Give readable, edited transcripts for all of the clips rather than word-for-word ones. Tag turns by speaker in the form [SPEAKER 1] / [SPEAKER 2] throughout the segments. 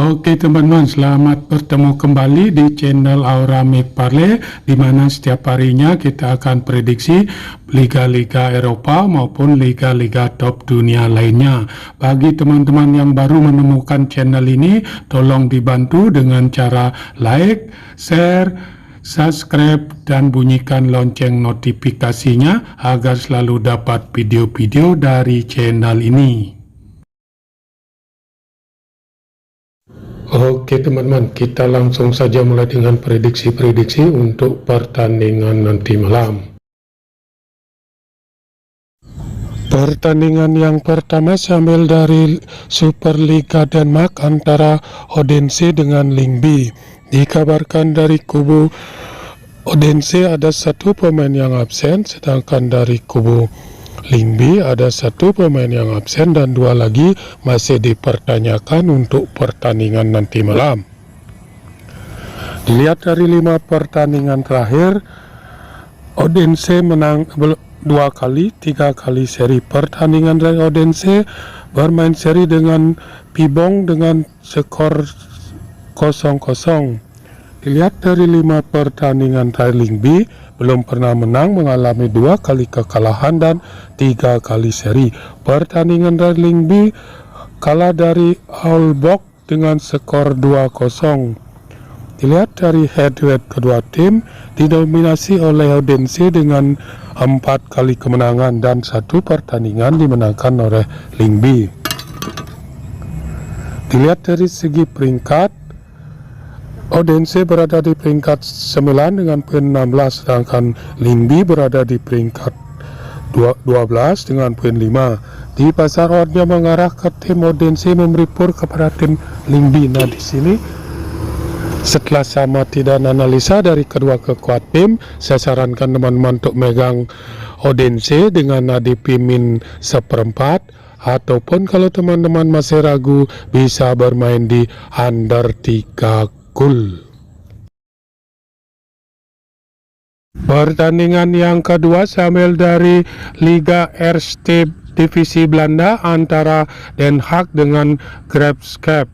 [SPEAKER 1] Oke teman-teman, selamat bertemu kembali di channel Aura McParley, di mana setiap harinya kita akan prediksi liga-liga Eropa maupun liga-liga top dunia lainnya. Bagi teman-teman yang baru menemukan channel ini, tolong dibantu dengan cara like, share, subscribe, dan bunyikan lonceng notifikasinya agar selalu dapat video-video dari channel ini. Oke teman-teman, kita langsung saja mulai dengan prediksi-prediksi untuk pertandingan nanti malam. Pertandingan yang pertama sambil dari Superliga Denmark antara Odense dengan Lyngby. Dikabarkan dari kubu Odense ada satu pemain yang absen, sedangkan dari kubu Lyngby ada satu pemain yang absen dan dua lagi masih dipertanyakan untuk pertandingan nanti malam. Dilihat dari 5 pertandingan terakhir, Odense menang 2 kali, 3 kali seri. Pertandingan dari Odense bermain seri dengan Pibong dengan skor 0-0. Dilihat dari 5 pertandingan terakhir, Lyngby belum pernah menang, mengalami 2 kali kekalahan dan 3 kali seri. Pertandingan dari Lyngby kalah dari Aalborg dengan skor 2-0. Dilihat dari head-to-head kedua tim, didominasi oleh Odense dengan 4 kali kemenangan dan 1 pertandingan dimenangkan oleh Lyngby. Dilihat dari segi peringkat, Odense berada di peringkat 9 dengan poin 16, sedangkan Lyngby berada di peringkat 12 dengan poin 5. Di pasar oddnya mengarah ke tim Odense, memberi pur kepada tim Lyngby. Nah, di sini setelah sama tidak analisa dari kedua kekuat tim, saya sarankan teman-teman untuk megang Odense dengan ADP min 1/4, ataupun kalau teman-teman masih ragu bisa bermain di under 3 gol. Pertandingan yang kedua sambil dari Liga Eerste Divisi Belanda antara Den Haag dengan Graafschap.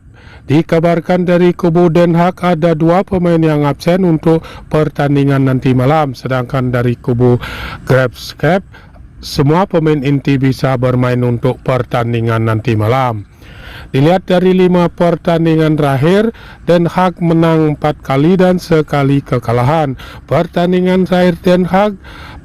[SPEAKER 1] Dikabarkan dari kubu Den Haag ada 2 pemain yang absen untuk pertandingan nanti malam, sedangkan dari kubu Graafschap semua pemain inti bisa bermain untuk pertandingan nanti malam. Dilihat dari 5 pertandingan terakhir, Den Haag menang 4 kali dan sekali kekalahan. Pertandingan terakhir Den Haag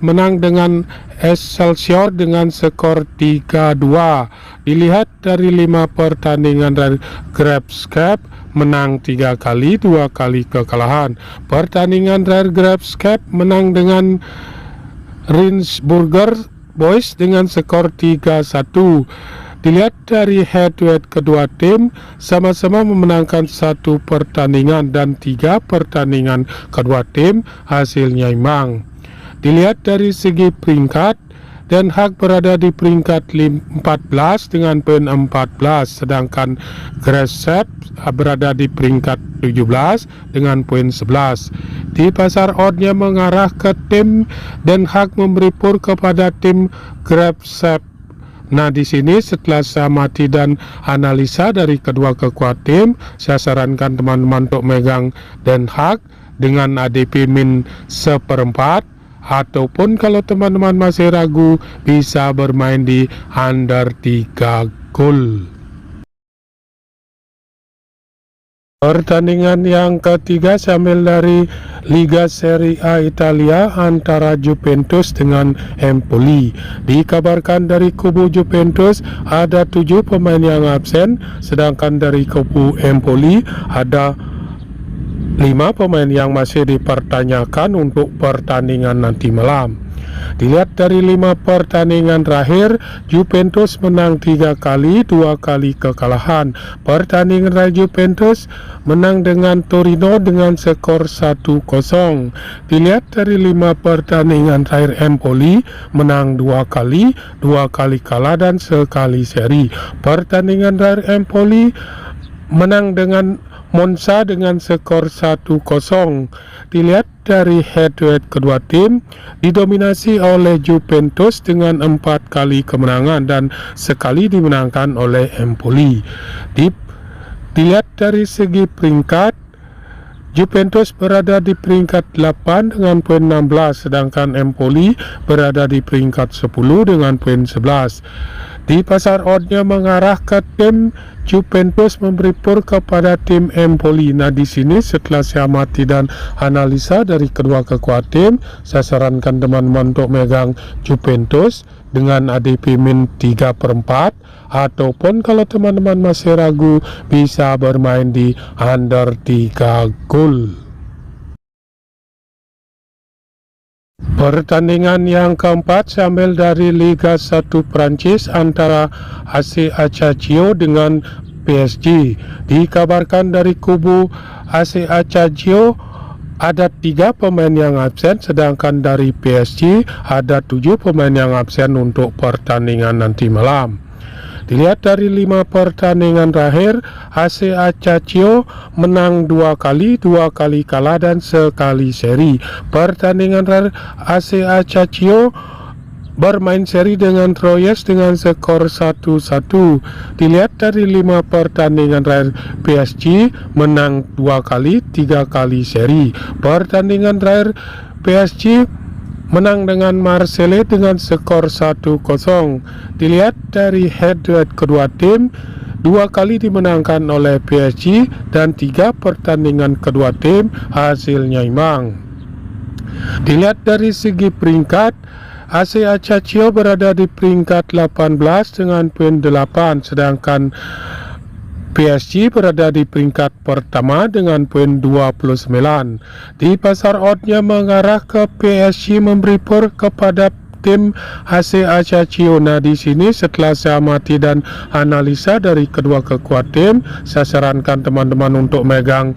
[SPEAKER 1] menang dengan Excelsior dengan skor 3-2. Dilihat dari 5 pertandingan dari Graafschap menang 3 kali, 2 kali kekalahan. Pertandingan terakhir Graafschap menang dengan Rijnsburger Boys dengan skor 3-1. Dilihat dari head-to-head kedua tim, sama-sama memenangkan 1 pertandingan dan 3 pertandingan kedua tim hasilnya imbang. Dilihat dari segi peringkat, Den Haag berada di peringkat 14 dengan poin 14, sedangkan Graafschap berada di peringkat 17 dengan poin 11. Di pasar oddnya mengarah ke tim Den Haag, memberi pur kepada tim Graafschap. Nah, di sini setelah saya amati dan analisa dari kedua kekuat tim, saya sarankan teman-teman untuk megang Den Haag dengan ADP min 1/4, ataupun kalau teman-teman masih ragu bisa bermain di under 3 gol. Pertandingan yang ketiga sambil dari Liga Serie A Italia antara Juventus dengan Empoli. Dikabarkan dari kubu Juventus ada 7 pemain yang absen, sedangkan dari kubu Empoli ada 5 pemain yang masih dipertanyakan untuk pertandingan nanti malam. Dilihat dari 5 pertandingan terakhir, Juventus menang 3 kali, 2 kali kekalahan. Pertandingan dari Juventus menang dengan Torino dengan skor 1-0. Dilihat dari 5 pertandingan terakhir, Empoli menang 2 kali, 2 kali kalah dan sekali seri. Pertandingan terakhir Empoli menang dengan Monza dengan skor 1-0. Dilihat dari head-to-head kedua tim, didominasi oleh Juventus dengan 4 kali kemenangan dan sekali dimenangkan oleh Empoli. Di Dilihat dari segi peringkat, Juventus berada di peringkat 8 dengan poin 16, sedangkan Empoli berada di peringkat 10 dengan poin 11. Di pasar oddnya mengarah ke tim Juventus memberi pur kepada tim Empoli. Nah, di sini setelah saya amati dan analisa dari kedua kekuatan tim, saya sarankan teman-teman untuk megang Juventus dengan ADP min 3/4, ataupun kalau teman-teman masih ragu bisa bermain di under 3 gol. Pertandingan yang keempat saya ambil dari Liga 1 Prancis antara AC Ajaccio dengan PSG. Dikabarkan dari kubu AC Ajaccio ada 3 pemain yang absen, sedangkan dari PSG ada 7 pemain yang absen untuk pertandingan nanti malam. Dilihat dari 5 pertandingan terakhir, AC Ajaccio menang 2 kali, 2 kali kalah dan sekali seri. Pertandingan terakhir AC Ajaccio bermain seri dengan Troyes dengan skor 1-1. Dilihat dari 5 pertandingan terakhir, PSG menang 2 kali, 3 kali seri. Pertandingan terakhir PSG menang dengan Marseille dengan skor 1-0. Dilihat dari head-to-head kedua tim, 2 kali dimenangkan oleh PSG dan 3 pertandingan kedua tim hasilnya imbang. Dilihat dari segi peringkat, AC Ajaccio berada di peringkat 18 dengan poin 8, sedangkan PSG berada di peringkat pertama dengan poin 29. Di pasar oddnya mengarah ke PSG memberi pur kepada tim AC Ajaccio. Nah, di sini setelah saya amati dan analisa dari kedua kekuatan tim, saya sarankan teman-teman untuk megang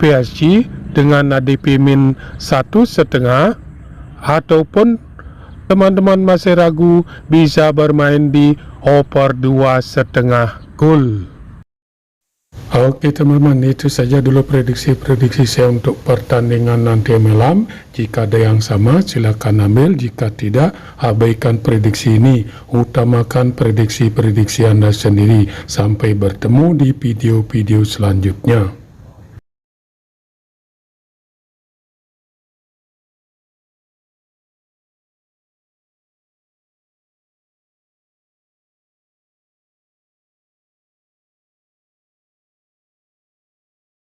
[SPEAKER 1] PSG dengan ADP min 1,5, ataupun teman-teman masih ragu bisa bermain di over 2,5 gol. Oke teman-teman, itu saja dulu prediksi saya untuk pertandingan nanti malam. Jika ada yang sama silakan ambil, jika tidak abaikan prediksi ini. Utamakan prediksi Anda sendiri. Sampai bertemu di video-video selanjutnya.